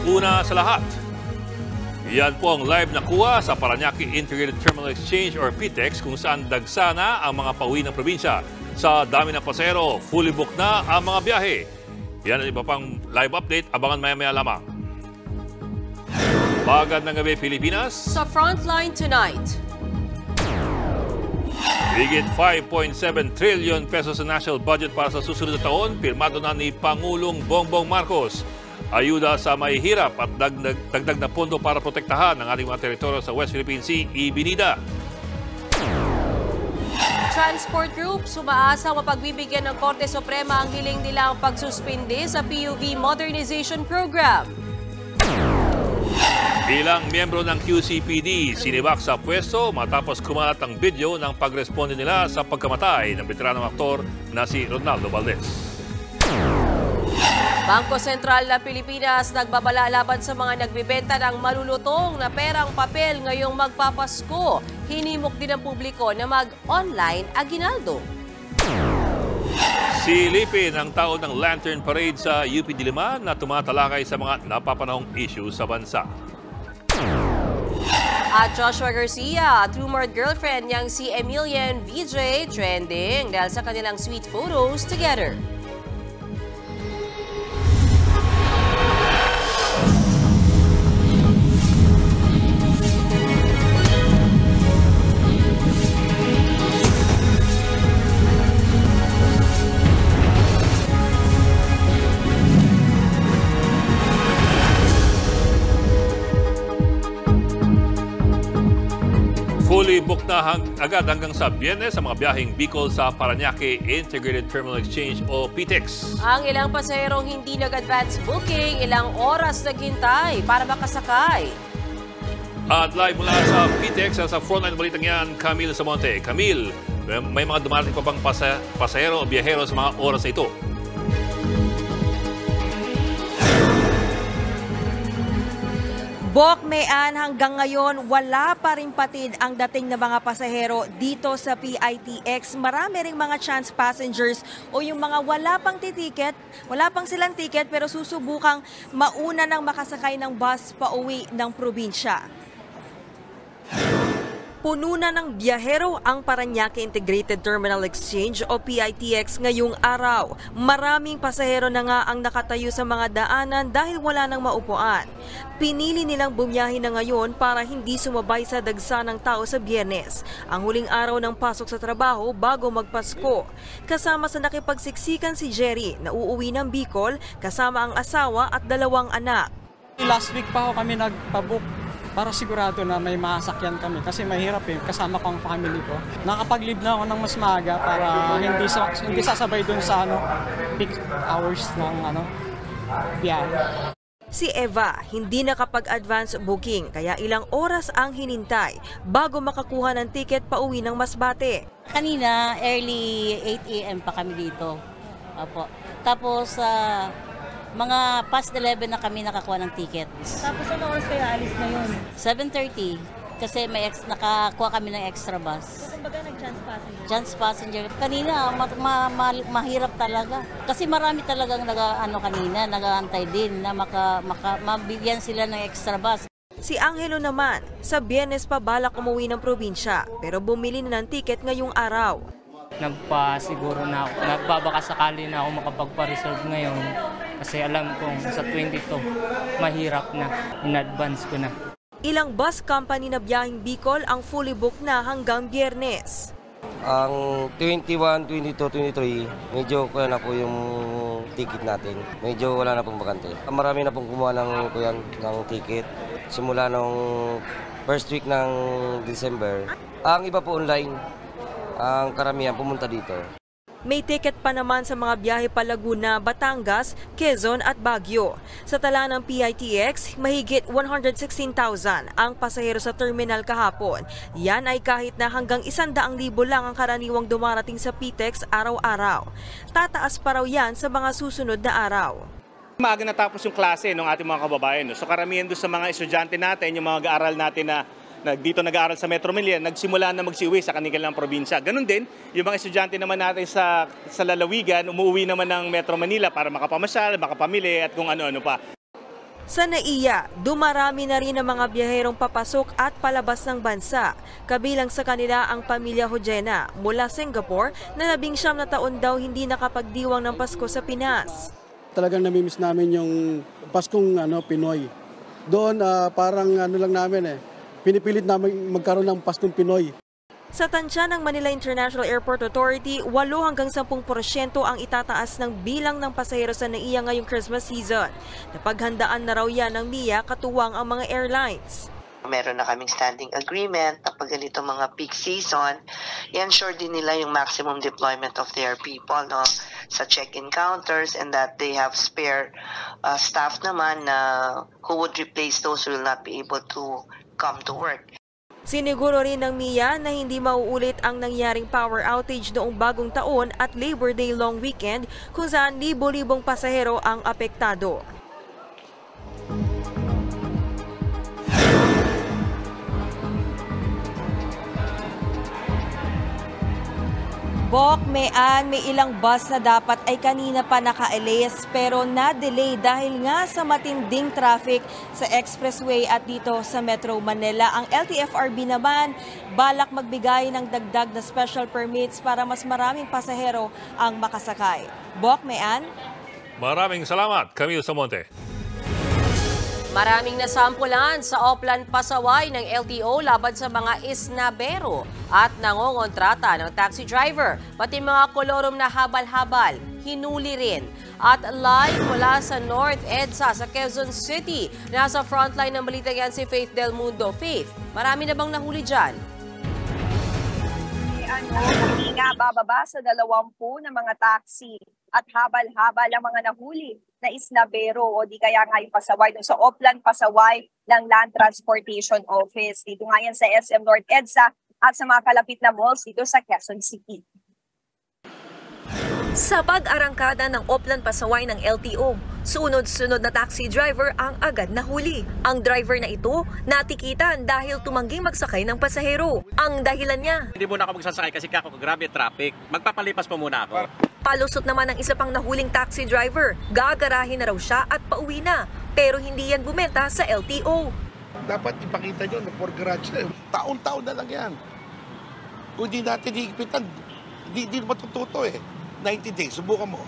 Una sa lahat, yan po ang live na kuha sa Parañaque Integrated Terminal Exchange or PTEX kung saan dagsana ang mga pauwi ng probinsya. Sa dami ng pasahero, fully booked na ang mga biyahe. Yan ang iba pang live update, abangan maya-maya lamang. Bagad ng gabi, Pilipinas. Sa Frontline tonight. Higit 5.7 trillion pesos sa national budget para sa susunod na taon, pirmado na ni Pangulong Bongbong Marcos. Ayuda sa mahihirap at dagdag na pondo para protektahan ang ating mga teritoryo sa West Philippine Sea, ibinida. Transport Group, sumaasa mapagbibigyan ng Korte Suprema ang hiling nilang pagsuspindi sa PUV Modernization Program. Ilang miyembro ng QCPD sinibak sa pwesto matapos kumalat ang video ng pagresponde nila sa pagkamatay ng veteranong aktor na si Ronaldo Valdez. Bangko Sentral ng Pilipinas nagbabala laban sa mga nagbibenta ng malulutong na perang papel ngayong magpapasko. Hinimok din ng publiko na mag-online aginaldo. Silipin ang taon ng Lantern Parade sa UP Diliman na tumatalakay sa mga napapanahong issue sa bansa. At Joshua Garcia at rumored girlfriend niyang si Emilian VJ trending dahil sa kanilang sweet photos together. Fully booked na agad hanggang sa Biyernes sa mga biyaheng Bicol sa Parañaque Integrated Terminal Exchange o PTEX. Ang ilang pasaherong hindi nag-advance booking, ilang oras naghintay para makasakay. At live mula sa PTEX sa frontline balitang yan, Camille Samonte. Camille, may mga dumarating pa bang pasahero o biyahero sa mga oras na ito? Bokmean, hanggang ngayon wala pa rin patid ang dating na mga pasahero dito sa PITX. Marami ring mga chance passengers o yung mga wala pang silang ticket pero susubukang mauna nang makasakay ng bus pauwi ng probinsya. Puno na ng biyahero ang Parañaque Integrated Terminal Exchange o PITX ngayong araw. Maraming pasahero na nga ang nakatayo sa mga daanan dahil wala nang maupuan. Pinili nilang bumiyahe na ngayon para hindi sumabay sa dagsa ng tao sa Biyernes, ang huling araw ng pasok sa trabaho bago magpasko. Kasama sa nakipagsiksikan si Jerry na uuwi ng Bicol kasama ang asawa at 2 anak. Last week pa ako kami nagpabook para sigurado na may masakyan kami kasi mahirap kasama ko ang family ko. Nakapag-leave na ako ng mas maaga para hindi sasabay dun sa peak hours ng biyahe. Si Eva hindi nakapag-advance booking kaya ilang oras ang hinintay bago makakuha ng ticket pauwi ng Masbate. Kanina early 8 AM pa kami dito. Opo. Tapos mga past 11 na kami nakakuha ng tickets. Tapos ano oras kayo alis na yun? 7:30 kasi nakakuha kami ng extra bus. Kumbaga nag-chance passenger? Chance passenger. Kanina mahirap talaga. Kasi marami talagang nag-aantay din na mabigyan sila ng extra bus. Si Angelo naman, sa Biyernes pa balak umuwi ng probinsya pero bumili na ng ticket ngayong araw. Nagpasiguro na ako, nagbabaka sakali na ako makapagpa-reserve ngayon kasi alam kong sa 22 mahirap na, in-advance ko na. Ilang bus company na biyaheng Bicol ang fully booked na hanggang Biyernes. Ang 21, 22, 23, medyo kuya na po yung ticket natin. Medyo wala na pong bakante. Marami na pong kumuha ng ticket simula nung first week ng December. Ang iba po online. Ang karamihan pumunta dito. May ticket pa naman sa mga biyahe pa Laguna, Batangas, Quezon at Baguio. Sa tala ng PITX, mahigit 116,000 ang pasahero sa terminal kahapon. Yan ay kahit na hanggang 100,000 lang ang karaniwang dumarating sa PITX araw-araw. Tataas pa raw yan sa mga susunod na araw. Maaga natapos yung klase ng ating mga kababayan. So karamihan doon sa mga estudyante natin, yung mga mag-aaral natin na dito nag-aaral sa Metro Manila, nagsimula na magsiuwi sa kanilang probinsya. Ganon din, yung mga estudyante naman natin sa lalawigan, umuwi naman ng Metro Manila para makapamasyal, makapamili at kung ano-ano pa. Sa NAIA, dumarami na rin ang mga biyaherong papasok at palabas ng bansa. Kabilang sa kanila ang pamilya Hojena mula Singapore na 19 na taon daw hindi nakapagdiwang ng Pasko sa Pinas. Talagang namimiss namin yung Paskong Pinoy. Doon parang lang namin pinipilit namin magkaroon ng Paskong Pinoy. Sa tansya ng Manila International Airport Authority, 8 hanggang 10% ang itataas ng bilang ng pasahero sa NAIA ngayong Christmas season. Napaghandaan na raw yan ng MIA katuwang ang mga airlines. Meron na kaming standing agreement na pag ganito mga peak season, i-ensure din nila yung maximum deployment of their people sa check-in counters and that they have spare staff naman who would replace those who will not be able to come to work. Siniguro rin ng MIA na hindi mauulit ang nangyaring power outage noong bagong taon at Labor Day long weekend kung saan libo-libong pasahero ang apektado. Bok, may ilang bus na dapat ay kanina pa naka-alis pero na-delay dahil nga sa matinding traffic sa expressway at dito sa Metro Manila. Ang LTFRB naman balak magbigay ng dagdag na special permits para mas maraming pasahero ang makasakay. Bok, may Maraming salamat, Camille Samonte. Maraming nasampulan sa Oplan Pasaway ng LTO laban sa mga isnabero at nangongontrata ng taxi driver. Pati mga kolorom na habal-habal, hinuli rin. At live mula sa North EDSA sa Quezon City. Nasa frontline ng balita yan si Faith Del Mundo. Faith, marami na bang nahuli dyan? Hindi nga bababa sa 20 na mga taxi at habal-habal ang mga nahuli na isnabero o di kaya nga yung pasaway doon sa Oplan Pasaway ng Land Transportation Office. Dito nga yan sa SM North EDSA at sa mga kalapit na malls dito sa Quezon City. Sa pag-arangkada ng Oplan Pasaway ng LTO, sunod-sunod na taxi driver ang agad nahuli. Ang driver na ito natikitan dahil tumangging magsakay ng pasahero. Ang dahilan niya, hindi muna ako magsasakay kasi grabe traffic. Magpapalipas pa muna ako. Palusot naman ng isa pang nahuling taxi driver. Gagarahin na raw siya at pauwi na. Pero hindi yan bumenta sa LTO. Dapat ipakita nyo na for garage na. Taon-taon na lang yan. Kung di natin higpitan, di matututo 90 days, subukan mo.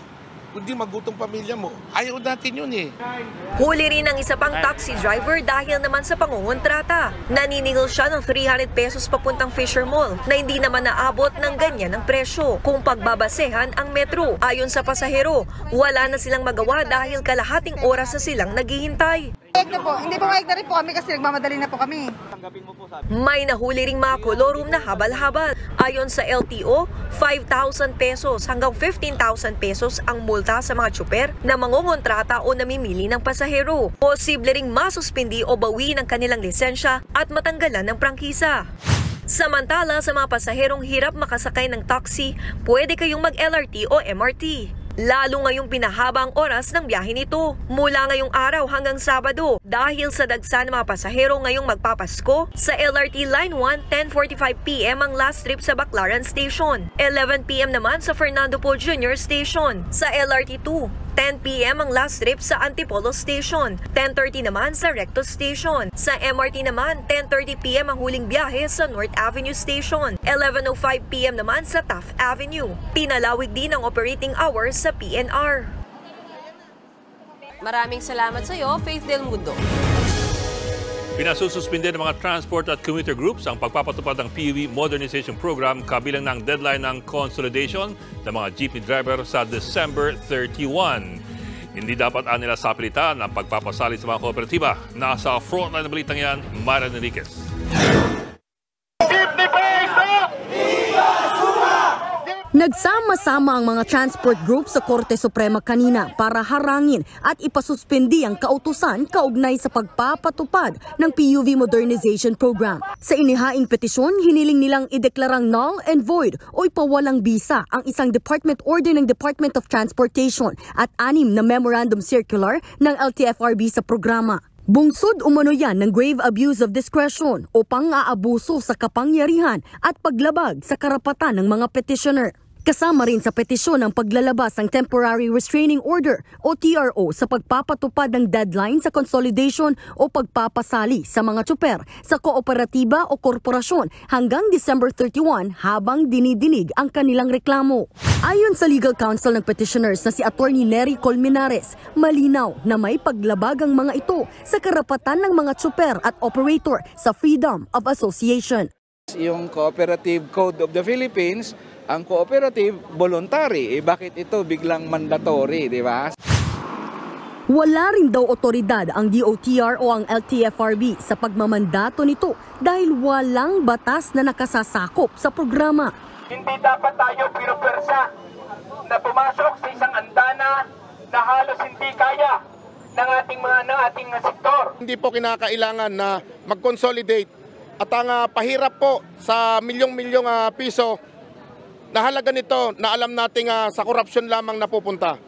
Kundi magutong pamilya mo. Ayaw natin yun Huli rin ang isa pang taxi driver dahil naman sa pangungontrata. Naniningil siya ng 300 pesos papuntang Fisher Mall na hindi naman naabot ng ganyan ang presyo. Kung pagbabasehan ang metro, ayon sa pasahero, wala na silang magawa dahil kalahating oras na silang naghihintay. Hindi po maig na rin po kami kasi nagmamadali na po kami. May nahuli ring mga kolorum na habal-habal. Ayon sa LTO, 5,000 pesos hanggang 15,000 pesos ang multa sa mga tsuper na mangongontrata o namimili ng pasahero. Posible ring masuspindi o bawi ng kanilang lisensya at matanggalan ng prangkisa. Samantala, sa mga pasaherong hirap makasakay ng taxi, pwede kayong mag-LRT o MRT. Lalo ngayong pinahaba ang oras ng biyahe nito mula ngayong araw hanggang Sabado dahil sa dagsa ng mga pasahero ngayong magpapasko. Sa LRT Line 1, 10:45 PM ang last trip sa Baclaran Station. 11 PM naman sa Fernando Poe Jr. Station. Sa LRT 2, 10 PM ang last trip sa Antipolo Station. 10:30 naman sa Recto Station. Sa MRT naman, 10:30 PM ang huling biyahe sa North Avenue Station. 11:05 PM naman sa Taft Avenue. Pinalawig din ang operating hours sa PNR. Maraming salamat sa iyo, Faith Del Mundo. Pinasususpinde ng mga transport at commuter groups ang pagpapatupad ng PUV Modernization Program kabilang ng deadline ng consolidation ng mga jeepney driver sa December 31. Hindi dapat nila sapilitan ang pagpapasali sa mga kooperatiba. Nasa frontline ng balitang yan, Mara Enriquez. Nagsama-sama ang mga transport group sa Korte Suprema kanina para harangin at ipasuspindi ang kautusan kaugnay sa pagpapatupad ng PUV Modernization Program. Sa inihaing petisyon, hiniling nilang ideklarang null and void o ipawalang bisa ang isang department order ng Department of Transportation at 6 na memorandum circular ng LTFRB sa programa. Bungsod umano yan ng grave abuse of discretion o pang-aabuso sa kapangyarihan at paglabag sa karapatan ng mga petitioner. Kasama rin sa petisyon ang paglalabas ng Temporary Restraining Order o TRO sa pagpapatupad ng deadline sa consolidation o pagpapasali sa mga tsuper sa kooperatiba o korporasyon hanggang December 31 habang dinidinig ang kanilang reklamo. Ayon sa legal counsel ng petitioners na si Attorney Nery Colmenares, malinaw na may paglabag ang mga ito sa karapatan ng mga tsuper at operator sa freedom of association. Yung Cooperative Code of the Philippines, ang cooperative voluntary, bakit ito biglang mandatory, di ba? Wala rin daw otoridad ang DOTR o ang LTFRB sa pagmamandato nito dahil walang batas na nakasasakop sa programa. Hindi dapat tayo pinupersa na pumasok sa isang andana na halos hindi kaya ng ating sektor. Hindi po kinakailangan na mag-consolidate at ang pahirap po sa milyong-milyong piso na halaga nito na alam nating sa korupsyon lamang napupunta.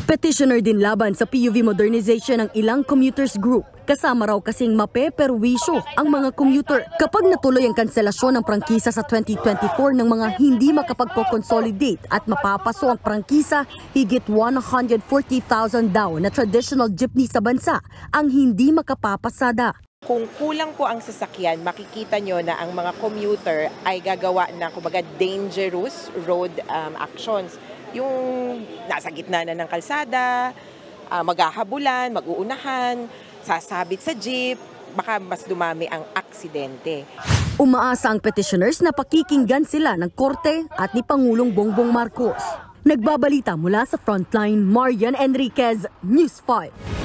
Petitioner din laban sa PUV modernization ng ilang commuters group. Kasama raw kasing mapeperwisyo ang mga commuter kapag natuloy ang kanselasyon ng prangkisa sa 2024 ng mga hindi makapagko-consolidate at mapapaso ang prangkisa, higit 140,000 daw na traditional jeepney sa bansa ang hindi makapapasada. Kung kulang po ang sasakyan, makikita nyo na ang mga commuter ay gagawa ng kumbaga dangerous road actions. Yung nasa gitna na ng kalsada, maghahabulan, mag-uunahan, sasabit sa jeep, baka mas dumami ang aksidente. Umaasa ang petitioners na pakikinggan sila ng korte at ni Pangulong Bongbong Marcos. Nagbabalita mula sa Frontline, Marian Enriquez, News 5.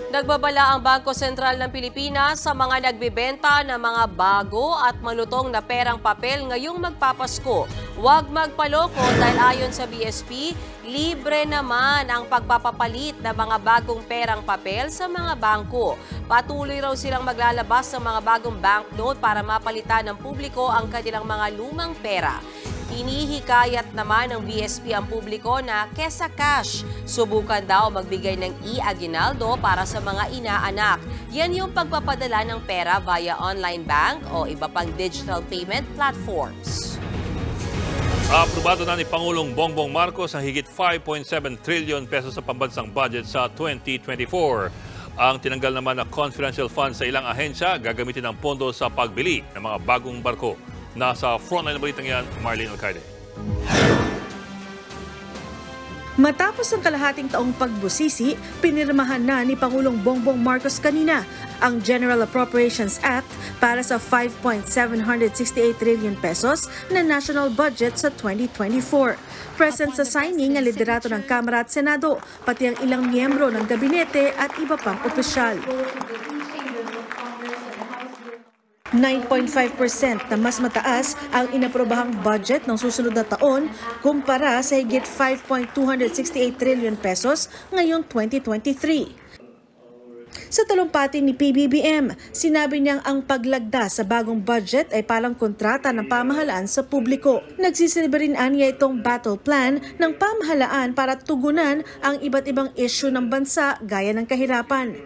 Nagbabala ang Bangko Sentral ng Pilipinas sa mga nagbibenta ng mga bago at malutong na perang papel ngayong magpapasko. Huwag magpaloko dahil ayon sa BSP, libre naman ang pagpapapalit ng mga bagong perang papel sa mga bangko. Patuloy raw silang maglalabas ng mga bagong banknote para mapalitan ng publiko ang kanilang mga lumang pera. Hinihikayat naman ng BSP ang publiko na kesa cash, subukan daw magbigay ng e-aguinaldo para sa mga inaanak. Yan yung pagpapadala ng pera via online bank o iba pang digital payment platforms. Aprobado na ni Pangulong Bongbong Marcos ang higit 5.7 trillion pesos sa pambansang budget sa 2024. Ang tinanggal naman na confidential funds sa ilang ahensya gagamitin ang pondo sa pagbili ng mga bagong barko. Nasa frontline na balitang yan, Marlene Alcaide. Matapos ang kalahating taong pagbusisi, pinirmahan na ni Pangulong Bongbong Marcos kanina ang General Appropriations Act para sa 5.768 trillion pesos na national budget sa 2024. Present sa signing ang liderato ng Kamara at Senado, pati ang ilang miyembro ng gabinete at iba pang opisyal. 9.5% na mas mataas ang inaprobahang budget ng susunod na taon kumpara sa higit 5.268 trillion pesos ngayong 2023. Sa talumpati ni PBBM, sinabi niyang ang paglagda sa bagong budget ay parang kontrata ng pamahalaan sa publiko. Nagsisilbi rin aniya itong battle plan ng pamahalaan para tugunan ang iba't ibang issue ng bansa gaya ng kahirapan.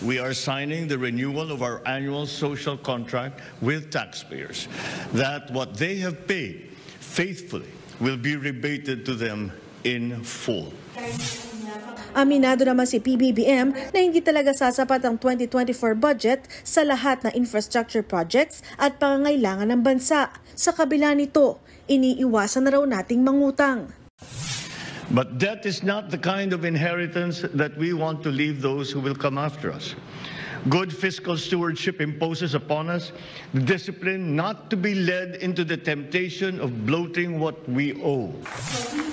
We are signing the renewal of our annual social contract with taxpayers, that what they have paid faithfully will be rebated to them in full. Aminado naman si PBBM na hindi talaga sasapat ang 2024 budget sa lahat ng infrastructure projects at pangangailangan ng bansa. Sa kabila nito, iniiwasan na raw nating mangutang. But debt is not the kind of inheritance that we want to leave those who will come after us. Good fiscal stewardship imposes upon us the discipline not to be led into the temptation of bloating what we owe.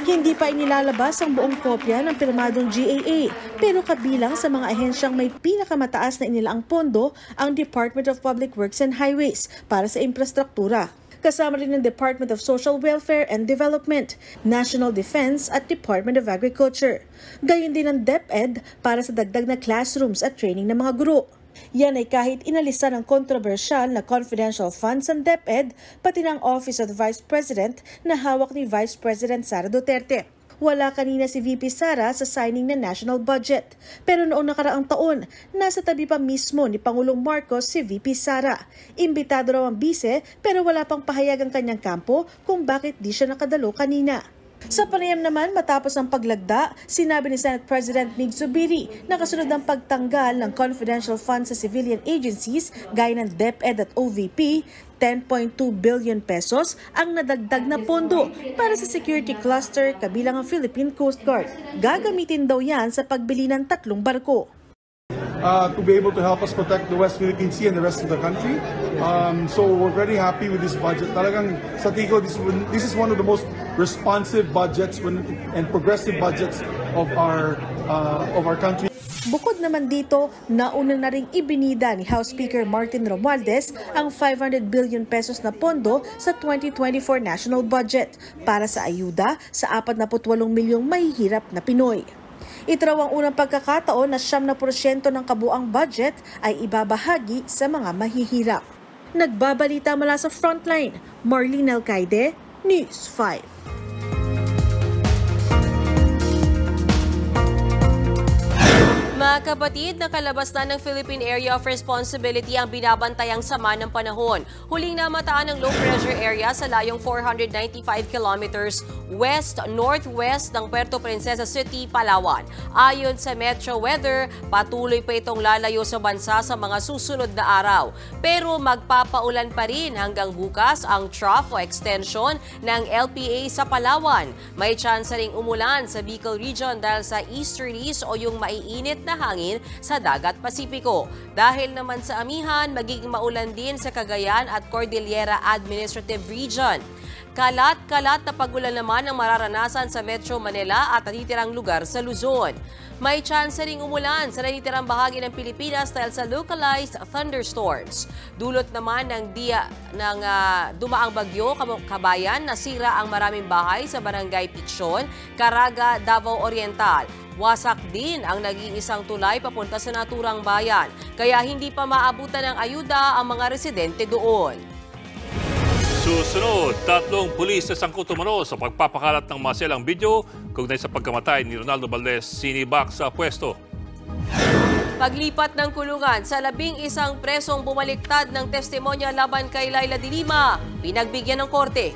Hindi pa inilalabas ang buong kopya ng pirmadong GAA, pero kabilang sa mga ahensyang may pinakamataas na inilaang pondo ang Department of Public Works and Highways para sa infrastruktura. Kasama rin ng Department of Social Welfare and Development, National Defense at Department of Agriculture. Gayon din ang DepEd para sa dagdag na classrooms at training ng mga guro. Yan ay kahit inalisan ng kontrobersyal na confidential funds ng DepEd, pati ng Office of the Vice President na hawak ni Vice President Sara Duterte. Wala kanina si VP Sara sa signing ng national budget. Pero noong nakaraang taon, nasa tabi pa mismo ni Pangulong Marcos si VP Sara. Imbitado raw ang bise pero wala pang pahayag ang kanyang kampo kung bakit di siya nakadalo kanina. Sa panayam naman, matapos ang paglagda, sinabi ni Senate President Mig Zubiri na kasunod ng pagtanggal ng confidential funds sa civilian agencies gaya ng DepEd at OVP, 10.2 billion pesos ang nadagdag na pondo para sa security cluster kabilang ang Philippine Coast Guard. Gagamitin daw yan sa pagbili ng 3 barko. To be able to help us protect the West Philippine Sea and the rest of the country. So we're very happy with this budget. Talagang sa Tico, this is one of the most responsive budgets and progressive budgets of our country. Bukod naman dito, nauna na ring ibinida ni House Speaker Martin Romualdez ang 500 billion pesos na pondo sa 2024 national budget para sa ayuda sa 48 milyong mahihirap na Pinoy. Ito raw ang unang pagkakataon na 70% ng kabuang budget ay ibabahagi sa mga mahihirap. Nagbabalita mula sa Frontline, Marlene Alcaide, News 5. Mga kapatid, nakalabas na ng Philippine Area of Responsibility ang binabantayang sama ng panahon. Huling namataan ng low pressure area sa layong 495 kilometers west-northwest ng Puerto Princesa City, Palawan. Ayon sa Metro Weather, patuloy pa itong lalayo sa bansa sa mga susunod na araw. Pero magpapaulan pa rin hanggang bukas ang trough o extension ng LPA sa Palawan. May chance ring umulan sa Bicol region dahil sa easterlies o yung maiinit na hangin sa dagat Pasipiko. Dahil naman sa amihan, magiging maulan din sa Cagayan at Cordillera Administrative Region. Kalat-kalat na pagulan naman ang mararanasan sa Metro Manila at natitirang lugar sa Luzon. May chance ring umulan sa natitirang bahagi ng Pilipinas dahil sa localized thunderstorms. Dulot naman ng dumaang bagyo, Kabayan, nasira ang maraming bahay sa Barangay Pichon, Caraga, Davao Oriental. Wasak din ang nag-iisang tulay papunta sa naturang bayan, kaya hindi pa maabutan ng ayuda ang mga residente doon. Susunod, 3 pulis na sangkot umano sa pagpapakalat ng maselang video kaugnay sa pagkamatay ni Ronaldo Valdez sinibak sa pwesto. Paglipat ng kulungan sa 11 presong bumaliktad ng testimonya laban kay Laila de Lima, pinagbigyan ng korte.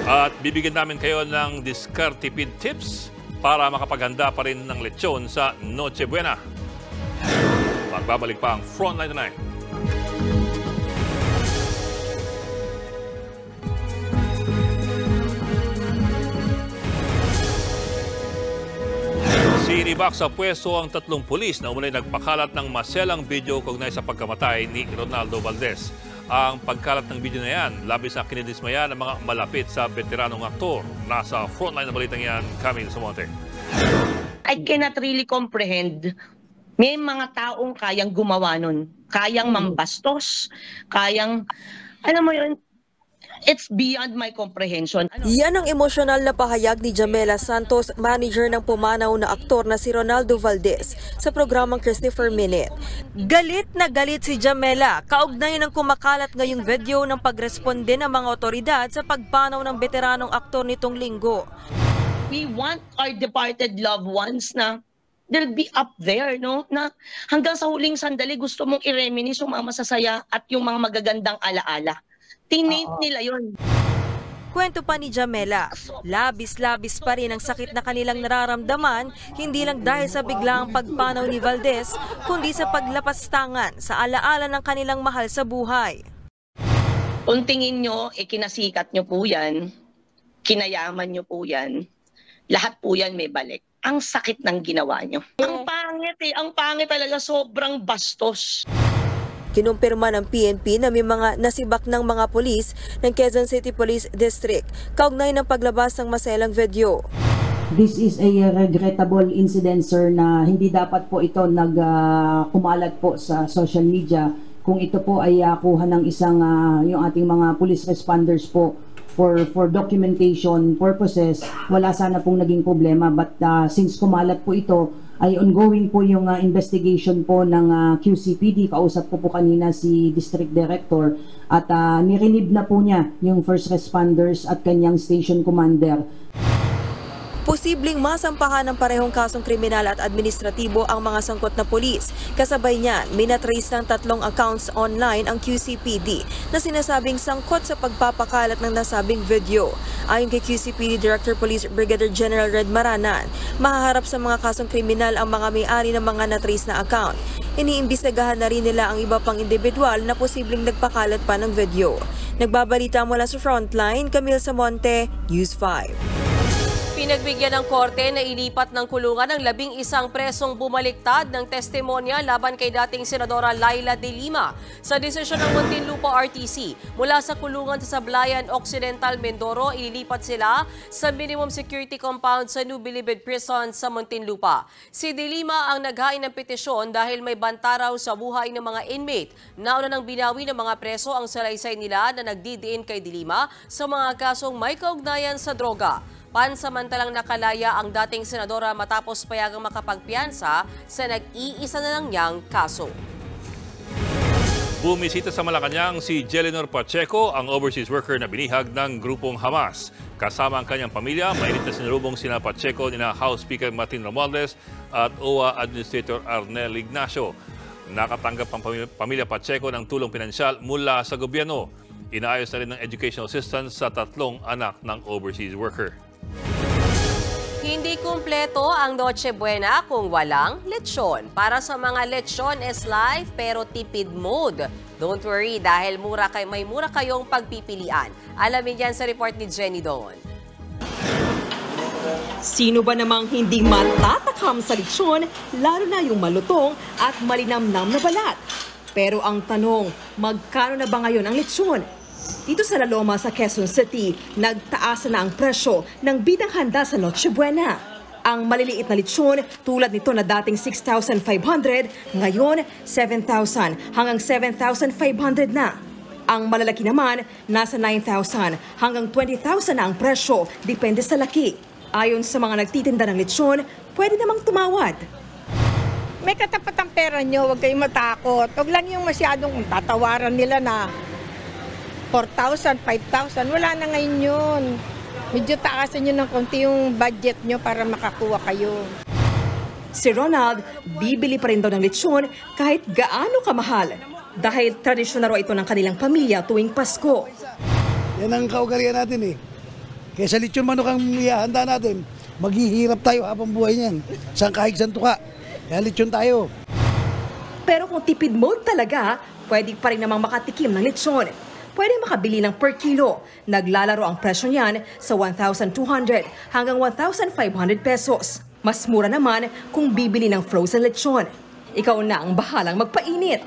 At bibigyan namin kayo ng diskartipid tips para makapaghanda pa rin ng lechon sa Noche Buena. Magbabalik pa ang Frontline Tonight. Sinibak sa pwesto ang 3 pulis na umulay nagpakalat ng maselang video kaugnay sa pagkamatay ni Ronaldo Valdez. Ang pagkalat ng video na yan, labis na kinidismaya ng mga malapit sa veteranong aktor. Nasa Frontline na balitang yan, Camille Sumonte. I cannot really comprehend. May mga taong kayang gumawa nun. Kayang mambastos. Kayang, alam mo yun, it's beyond my comprehension. Yan ang emosyonal na pahayag ni Jamela Santos, manager ng pumanaw na aktor na si Ronaldo Valdez sa programang Christopher Minute. Galit na galit si Jamela kaugnay ng kumakalat ngayong video ng pagresponde ng mga otoridad sa pagpanaw ng veteranong aktor nitong linggo. We want our departed loved ones na they'll be up there, no? Na hanggang sa huling sandali gusto mong i-reminisce yung mga masasaya at yung mga magagandang alaala. Tinate nila yun. Kwento pa ni Jamela, labis-labis pa rin ang sakit na kanilang nararamdaman, hindi lang dahil sa biglaang pagpanaw ni Valdez, kundi sa paglapastangan sa alaala ng kanilang mahal sa buhay. Kung tingin nyo, kinasikat nyo po yan, kinayaman nyo po yan, lahat po yan may balik. Ang sakit ng ginawa nyo. Ang pangit ang pangit talaga, sobrang bastos. Kinumpirma ng PNP na may mga nasibak ng mga pulis ng Quezon City Police District kaugnay ng paglabas ng maselang video. This is a regrettable incident, sir, na hindi dapat po ito kumalat po sa social media. Kung ito po ay kuha ng isang yung ating mga police responders po for documentation purposes, wala sana pong naging problema. But since kumalat po ito, ay ongoing po yung investigation po ng QCPD. Kausap ko po kanina si District Director at nirinib na po niya yung first responders at kanyang station commander. Posibleng masampahan ng parehong kasong kriminal at administratibo ang mga sangkot na pulis. Kasabay niyan, minatrace ng 3 accounts online ang QCPD na sinasabing sangkot sa pagpapakalat ng nasabing video. Ayon kay QCPD Director Police Brigadier General Red Maranan, mahaharap sa mga kasong kriminal ang mga may-ari ng mga natrace na account. Iniimbestigahan na rin nila ang iba pang individual na posibleng nagpakalat pa ng video. Nagbabalita mula sa Frontline, Camille Samonte, News 5. Pinagbigyan ng korte na ilipat ng kulungan ng 11 presong bumaliktad ng testimonya laban kay dating Senadora Laila De Lima sa desisyon ng Muntinlupa RTC. Mula sa kulungan sa Sablayan Occidental, Mindoro, ililipat sila sa minimum security compound sa New Bilibid Prison sa Muntinlupa. Si De Lima ang naghain ng petisyon dahil may banta raw sa buhay ng mga inmate. Nauna nang binawi ng mga preso ang salaysay nila na nagdidiin kay De Lima sa mga kasong may kaugnayan sa droga. Pansamantalang nakalaya ang dating senadora matapos payagang makapagpiyansa sa nag-iisa na lang niyang kaso. Bumisita sa Malacanang si Jelenor Pacheco, ang overseas worker na binihag ng grupong Hamas. Kasama ang kanyang pamilya, mainit na sinurubong sina Pacheco nina House Speaker Martin Romualdez at OWA Administrator Arnel Ignacio. Nakatanggap ang pamilya Pacheco ng tulong pinansyal mula sa gobyerno. Inaayos na rin ng educational assistance sa 3 anak ng overseas worker. Hindi kumpleto ang Noche Buena kung walang lechon. Para sa mga lechon is life pero tipid mode. Don't worry dahil may mura kayong pagpipilian. Alamin yan sa report ni Jenny Don. Sino ba namang hindi matatakam sa lechon, lalo na yung malutong at malinamnam na balat? Pero ang tanong, magkano na ba ngayon ang lechon? Dito sa La Loma sa Quezon City, nagtaas na ang presyo ng bidang handa sa Noche Buena. Ang maliliit na lechon tulad nito na dating 6,500, ngayon 7,000 hanggang 7,500 na. Ang malalaki naman nasa 9,000 hanggang 20,000 na ang presyo, depende sa laki. Ayon sa mga nagtitinda ng lechon, pwede namang tumawad. May katapat ang pera nyo, huwag kayong matakot. Huwag lang yung masyadong tatawaran nila na 4,000, 5,000, wala na ngayon yun. Medyo taasan nyo ng konti yung budget nyo para makakuha kayo. Si Ronald, bibili pa rin daw ng lechon kahit gaano kamahal. Dahil tradisyon na raw ito ng kanilang pamilya tuwing Pasko. Yan ang kaugalian natin eh. Kaya sa lechon manok ang ihahanda natin, maghihirap tayo habang buhay niyan. Sang kahig sang tuka. Kaya lechon tayo. Pero kung tipid mode talaga, pwede pa rin namang makatikim ng lechon. Pwede makabili ng per kilo. Naglalaro ang presyo niyan sa 1,200 hanggang 1,500 pesos. Mas mura naman kung bibili ng frozen lechon. Ikaw na ang bahalang magpainit.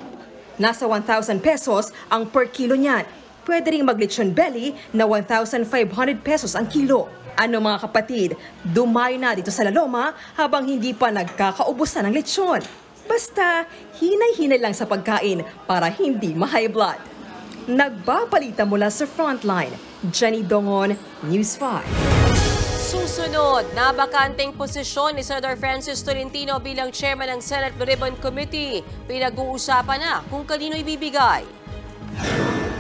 Nasa 1,000 pesos ang per kilo niyan. Pwede rin mag-lechon belly na 1,500 pesos ang kilo. Ano mga kapatid, dumayo na dito sa La Loma habang hindi pa nagkakaubusan ng lechon. Basta hinay-hinay lang sa pagkain para hindi ma-high blood. Nagbabalita mula sa Frontline, Jenny Dongon, News 5. Susunod, nabakanteng posisyon ni Senator Francis Tolentino bilang chairman ng Senate Blue Ribbon Committee. Pinag-uusapan na kung kanino ibibigay.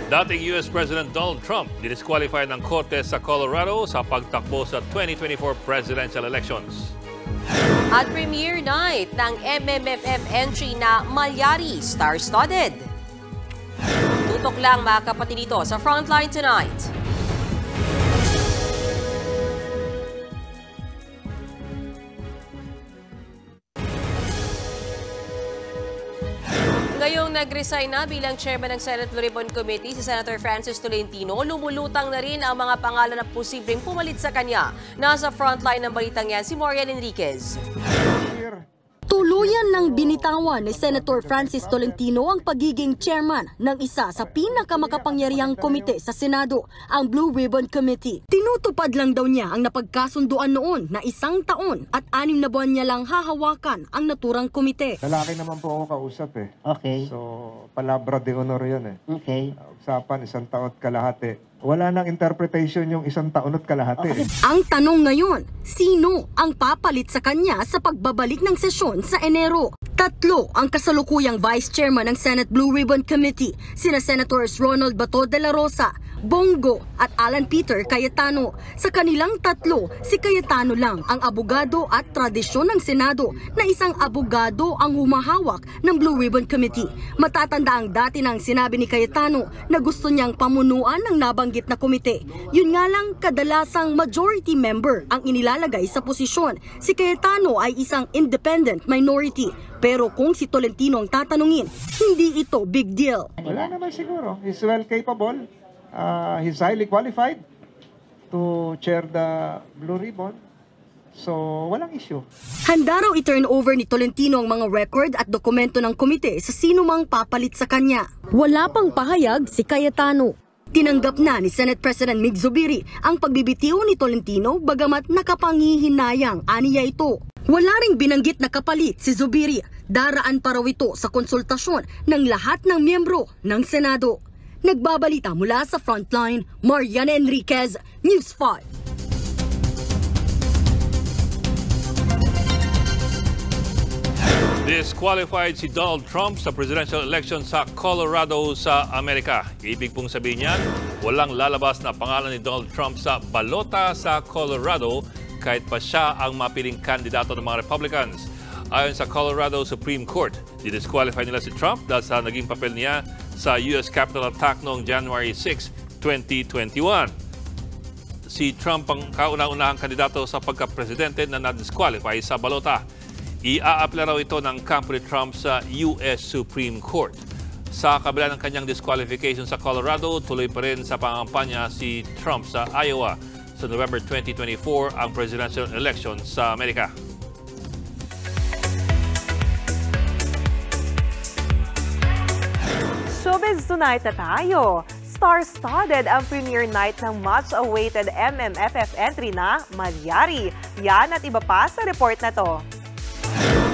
Dating US President Donald Trump dinisqualify ng korte sa Colorado sa pagtakbo sa 2024 presidential elections. At premiere night ng MMFF entry na Malyari star-studded. Tutok lang mga kapatid dito sa Frontline tonight. Ngayong nag-resign na bilang chairman ng Senate Blue Ribbon Committee si Senator Francis Tolentino, lumulutang na rin ang mga pangalan na posibleng pumalit sa kanya. Nasa frontline ng balitang yan si Morian Enriquez. Tuluyan ng binitawan ni Senator Francis Tolentino ang pagiging chairman ng isa sa pinakamakapangyarihang komite sa Senado, ang Blue Ribbon Committee. Tinutupad lang daw niya ang napagkasunduan noon na 1 taon at 6 na buwan niya lang hahawakan ang naturang komite. Lalaki naman po ako kausap eh. Okay. So, palabra de honor yun eh. Okay. Usapan, 1 taon at kalahati. Wala nang interpretation yung 1 taon at kalahati. Okay. Ang tanong ngayon, sino ang papalit sa kanya sa pagbabalik ng sesyon sa Enero? 3 ang kasalukuyang Vice Chairman ng Senate Blue Ribbon Committee, sina Senators Ronald Bato de la Rosa, Bongo at Alan Peter Cayetano. Sa kanilang tatlo, si Cayetano lang ang abogado at tradisyon ng Senado na isang abogado ang humahawak ng Blue Ribbon Committee. Matatanda ang dati nang sinabi ni Cayetano na gusto niyang pamunuan ng nabanggit na komite. Yun nga lang, kadalasang majority member ang inilalagay sa posisyon. Si Cayetano ay isang independent minority. Pero kung si Tolentino ang tatanungin, hindi ito big deal. Wala naman siguro. He's well capable. He's highly qualified to chair the Blue Ribbon. So, walang issue. Handa raw i-turn over ni Tolentino ang mga record at dokumento ng komite sa sino mang papalit sa kanya. Wala pang pahayag si Cayetano. Tinanggap na ni Senate President Mig Zubiri ang pagbibitiw ni Tolentino bagamat nakapanghihinayang aniya ito. Wala ring binanggit na kapalit si Zubiri. Daraan pa raw ito sa konsultasyon ng lahat ng miyembro ng Senado. Nagbabalita mula sa Frontline, Mariana Enriquez, News 5. Disqualified si Donald Trump sa presidential election sa Colorado sa Amerika. Ibig pong sabihin niyan, walang lalabas na pangalan ni Donald Trump sa balota sa Colorado kahit pa siya ang mapiling kandidato ng mga Republicans. Ayon sa Colorado Supreme Court, didisqualify nila si Trump dahil sa naging papel niya sa US Capitol attack noong January 6, 2021. Si Trump ang kauna-unahang kandidato sa pagka-presidente na na-disqualify sa balota. Ia-apply raw ito ng kampo ni Trump sa US Supreme Court. Sa kabila ng kanyang disqualification sa Colorado, tuloy pa rin sa pangampanya si Trump sa Iowa sa November 2024 ang presidential election sa Amerika. Showbiz Tonight na tayo. Star-studded ang premiere night ng much-awaited MMFF entry na Malyari. Yan at iba pa sa report na to.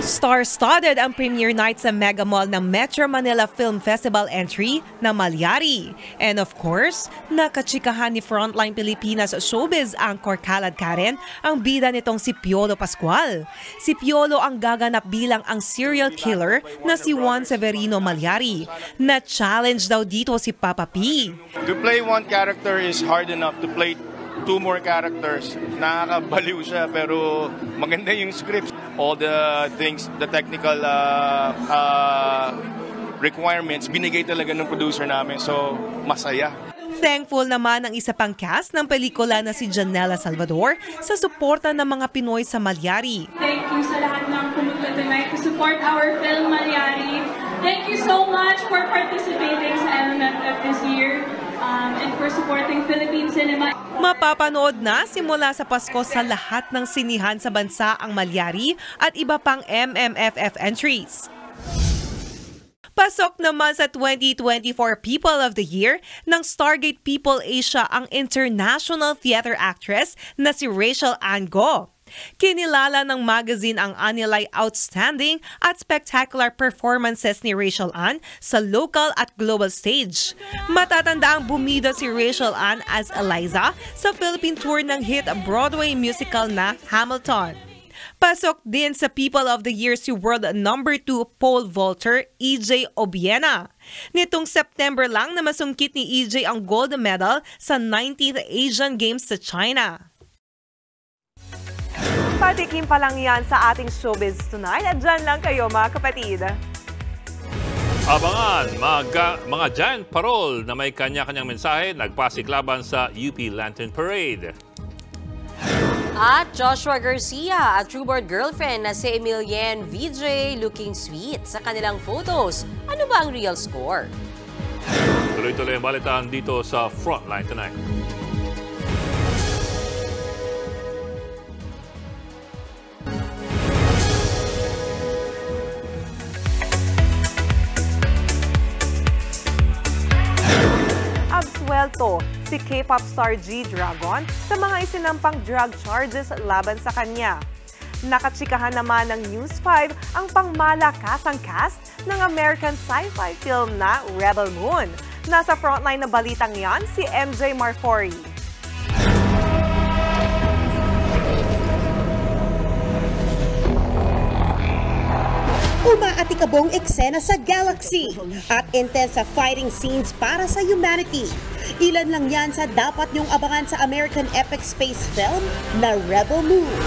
Star-studded ang premiere night sa Mega Mall ng Metro Manila Film Festival entry na Malyari. And of course, nakachikahan ni Frontline Pilipinas Showbiz anchor Khaled Karen ang bida nitong si Piolo Pascual. Si Piolo ang gaganap bilang ang serial killer na si Juan Severino Malyari. Na-challenge daw dito si Papa P. To play one character is hard enough. To play two more characters, nakakabaliw siya pero maganda yung script. All the things, the technical requirements, binigay talaga ng producer namin. So, masaya. Thankful naman ang isa pang cast ng pelikula na si Janela Salvador sa suporta ng mga Pinoy sa Malyari. Thank you sa lahat ng pumunta tonight to support our film Malyari. Thank you so much for participating sa MMFF this year. And for supporting Philippine cinema. Mapapanood na simula sa Pasko sa lahat ng sinihan sa bansa ang Malyari at iba pang MMFF entries. Pasok naman sa 2024 People of the Year ng Stargate People Asia ang international theater actress na si Rachel Ann Go. Kinilala ng magazine ang anilay outstanding at spectacular performances ni Rachel Ann sa local at global stage. Matatanda ang bumida si Rachel Ann as Eliza sa Philippine tour ng hit Broadway musical na Hamilton. Pasok din sa People of the Year si World number 2 pole vaulter EJ Obiena. Nitong September lang na masungkit ni EJ ang gold medal sa 19th Asian Games sa China. Patikim pa lang yan sa ating Showbiz Tonight at dyan lang kayo mga kapatid. Abangan mga giant parol na may kanya-kanyang mensahe nagpasiklaban sa UP Lantern Parade. At Joshua Garcia at Truebird girlfriend na si Emilienne VJ looking sweet sa kanilang photos. Ano ba ang real score? Tuloy-tuloy ang balitaan dito sa Frontline Tonight. Absuelto si K-pop star G-Dragon sa mga isinampang drug charges laban sa kanya. Nakachikahan naman ng News 5 ang pangmalakasang cast ng American sci-fi film na Rebel Moon. Nasa frontline na balitang yan si MJ Marfori. Umaatikabong eksena sa galaxy at intense fighting scenes para sa humanity. Ilan lang yan sa dapat niyong abangan sa American epic space film na Rebel Moon.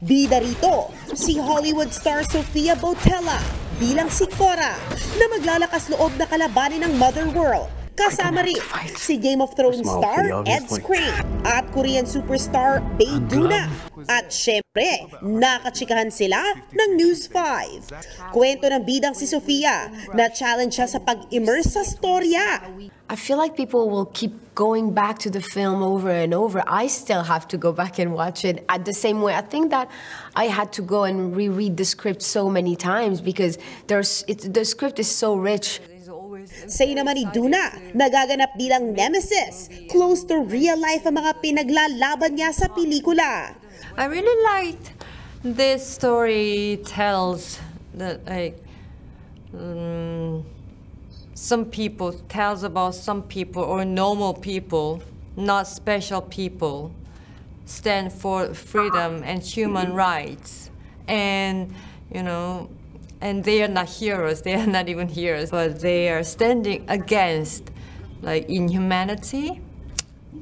Bida rito, si Hollywood star Sofia Boutella bilang si Cora na maglalakas loob na kalabanin ng Mother World. Kasama rin si Game of Thrones star Ed Skrein at Korean superstar Bae Doona. At syempre, nakachikahan sila ng News 5. Kwento ng bidang si Sofia na challenge siya sa pag-immerse sa storya. I feel like people will keep going back to the film over and over. I still have to go back and watch it at the same way. I think that I had to go and reread the script so many times because the script is so rich. Say naman ni Doona, nagaganap bilang nemesis. Close to real life ang mga pinaglalaban niya sa pelikula. I really liked this story tells that tells about some people or normal people, not special people, stand for freedom and human rights. And, you know, and they are not heroes, they are not even heroes, but they are standing against like inhumanity.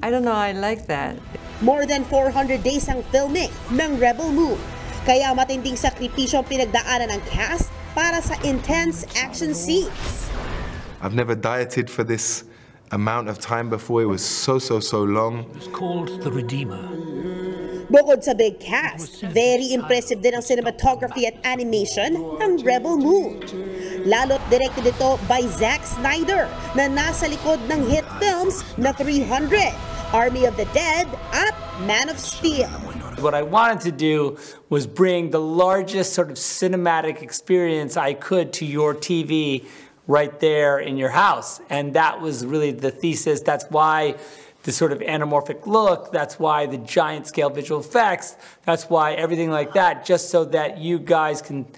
I don't know, I like that. More than 400 days ang filming ng Rebel Moon. Kaya matinding sakripisyo ang pinagdaanan ng cast para sa intense action scenes. I've never dieted for this amount of time before. It was so long. It's called The Redeemer. Bukod sa big cast, very impressive din ang cinematography at animation ng Rebel Moon. Lalo't directed ito by Zack Snyder na nasa likod ng hit films na 300, Army of the Dead at Man of Steel. What I wanted to do was bring the largest sort of cinematic experience I could to your TV right there in your house. And that was really the thesis. That's why the sort of anamorphic look, that's why the giant scale visual effects, that's why everything like that, just so that you guys can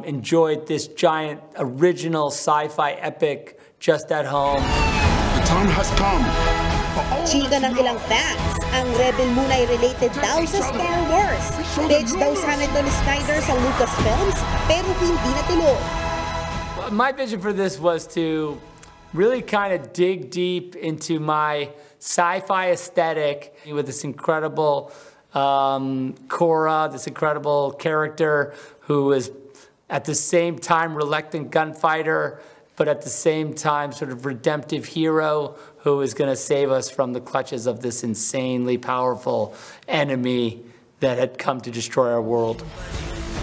enjoy this giant original sci-fi epic just at home. The time has come. Chika ng ilang fans, ang Rebel Moon ay related daw sa Star Wars. Pitch daw sana ito ni Snyder sa Lucasfilms, pero hindi natuloy. My vision for this was to really kind of dig deep into my sci-fi aesthetic with this incredible Cora, this incredible character who is at the same time reluctant gunfighter, but at the same time sort of redemptive hero who is going to save us from the clutches of this insanely powerful enemy that had come to destroy our world.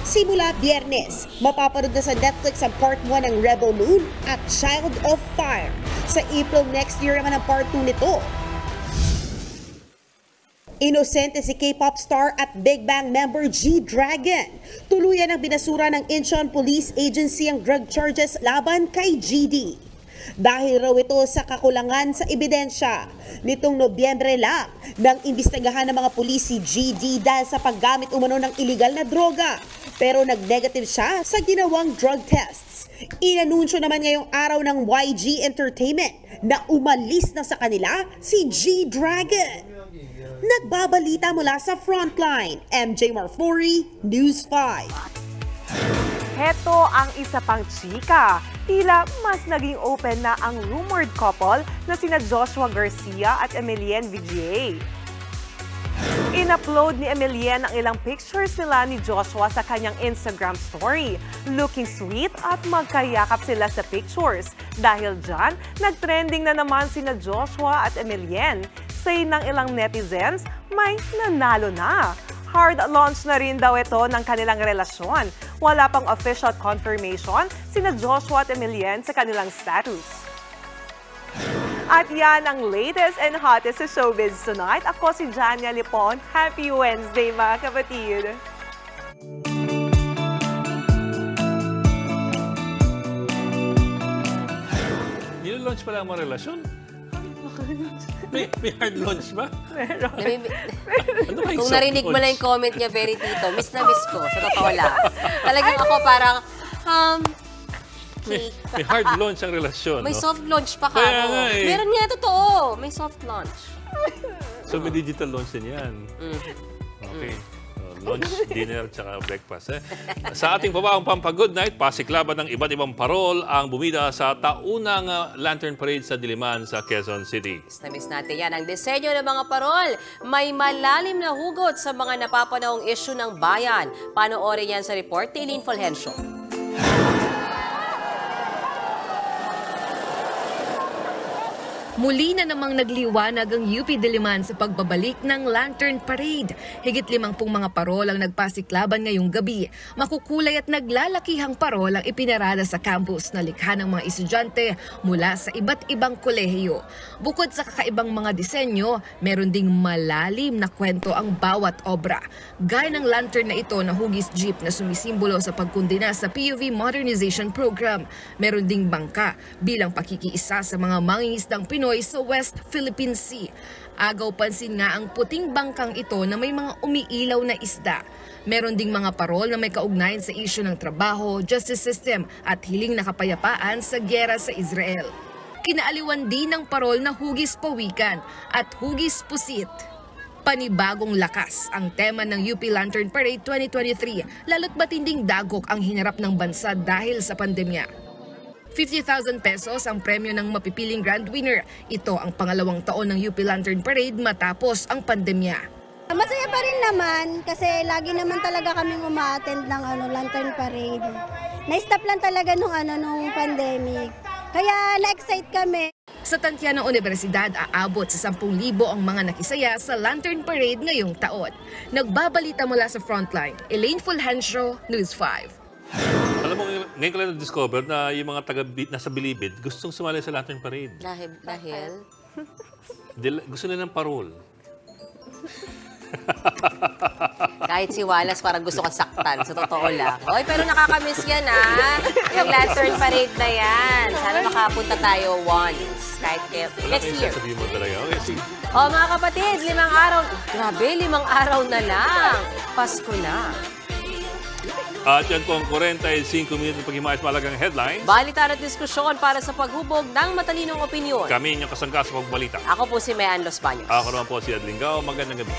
Simula Biyernes, mapapanood na sa Netflix ang Part 1 ng Rebel Moon at Child of Fire. Sa April next year naman ang Part 2 nito. Inosente si K-pop star at Big Bang member G-Dragon. Tuluyan ang binasura ng Incheon Police Agency ang drug charges laban kay GD. Dahil raw ito sa kakulangan sa ebidensya. Nitong Nobyembre lang, nang imbestigahan ng mga pulis si GD dahil sa paggamit umano ng illegal na droga. Pero nag-negative siya sa ginawang drug tests. Inanunsyo naman ngayong araw ng YG Entertainment na umalis na sa kanila si G-Dragon. Nagbabalita mula sa Frontline, MJ Marfori, News 5. Heto ang isa pang chika. Tila mas naging open na ang rumored couple na sina Joshua Garcia at Emilienne Vigier. In-upload ni Emilienne ang ilang pictures nila ni Joshua sa kanyang Instagram story. Looking sweet at magkayakap sila sa pictures. Dahil dyan, nag-trending na naman sina Joshua at Emilienne. Say ng ilang netizens, may nanalo na. Hard launch na rin daw ito ng kanilang relasyon. Wala pang official confirmation sina Joshua at Emilienne sa kanilang status. At yan ang latest and hottest sa showbiz tonight. Ako si Jania Lipon. Happy Wednesday mga kapatid! Nilo-launch pala ang mga relasyon? May hard launch ba? Meron. Kung narinig mo lang yung comment niya, very tito, miss na miss ko, sa totoo lang. Talagang ako parang, may hard launch ang relasyon, may no? soft launch pa ka. Eh. Meron niya, totoo. May soft launch. So may digital launch din yan. Okay. lunch, dinner, tsaka breakfast. Sa ating pabaong Pampa-Good Night, pasiklaban ng iba't ibang parol ang bumida sa taunang Lantern Parade sa Diliman sa Quezon City. Miss natin yan. Ang disenyo ng mga parol, may malalim na hugot sa mga napapanahong issue ng bayan. Panoorin yan sa report ni Eileen Fulgencio. Muli na namang nagliwanag ang UP Diliman sa pagbabalik ng Lantern Parade. Higit 50 mga parol ang nagpasiklaban ngayong gabi. Makukulay at naglalakihang parol ang ipinarada sa campus na likha ng mga estudyante mula sa iba't ibang kolehiyo. Bukod sa kakaibang mga disenyo, meron ding malalim na kwento ang bawat obra. Gaya ng lantern na ito na hugis jeep na sumisimbolo sa pagkundina sa PUV Modernization Program. Meron ding bangka bilang pakikiisa sa mga mangingisdang Pinoy sa West Philippine Sea. Agaw pansin nga ang puting bangkang ito na may mga umiilaw na isda. Meron ding mga parol na may kaugnayan sa isyu ng trabaho, justice system at hiling na kapayapaan sa gyera sa Israel. Kinaaliwan din ng parol na hugis pawikan at hugis pusit. Panibagong lakas ang tema ng UP Lantern Parade 2023, lalo't matinding dagok ang hinarap ng bansa dahil sa pandemya. 50,000 pesos ang premyo ng mapipiling grand winner. Ito ang pangalawang taon ng UP Lantern Parade matapos ang pandemya. Masaya pa rin naman kasi lagi naman talaga kaming uma-attend ng Lantern Parade. Na-stop lang talaga nung pandemic. Kaya na-excite kami. Sa tantya ng universidad, aabot sa 10,000 ang mga nakisaya sa Lantern Parade ngayong taon. Nagbabalita mula sa Frontline, Eileen Fulgencio, News 5. Alam mo, ngayon ko lang na-discover na yung mga nasa Bilibid gustong sumali sa Lantern Parade. Dahil? Gusto nila ng parol. Kahit si Wallace parang gusto kang saktan, sa totoo lang. Oy, pero nakakamiss yan, yung Lantern Parade na yan. Sana makapunta tayo once. Kahit next year. Sasabihin mo talaga. Okay, sige. Mga kapatid, 5 araw. Grabe, 5 araw na lang. Pasko na. At yan po ang 45 minuto paghimayos malagang headlines. Balitan at diskusyon para sa paghubog ng matalinong opinyon. Kami inyong kasangga sa pagbalita. Ako po si Mayan Los Baños. Ako naman po si Adlingao. Magandang gabi.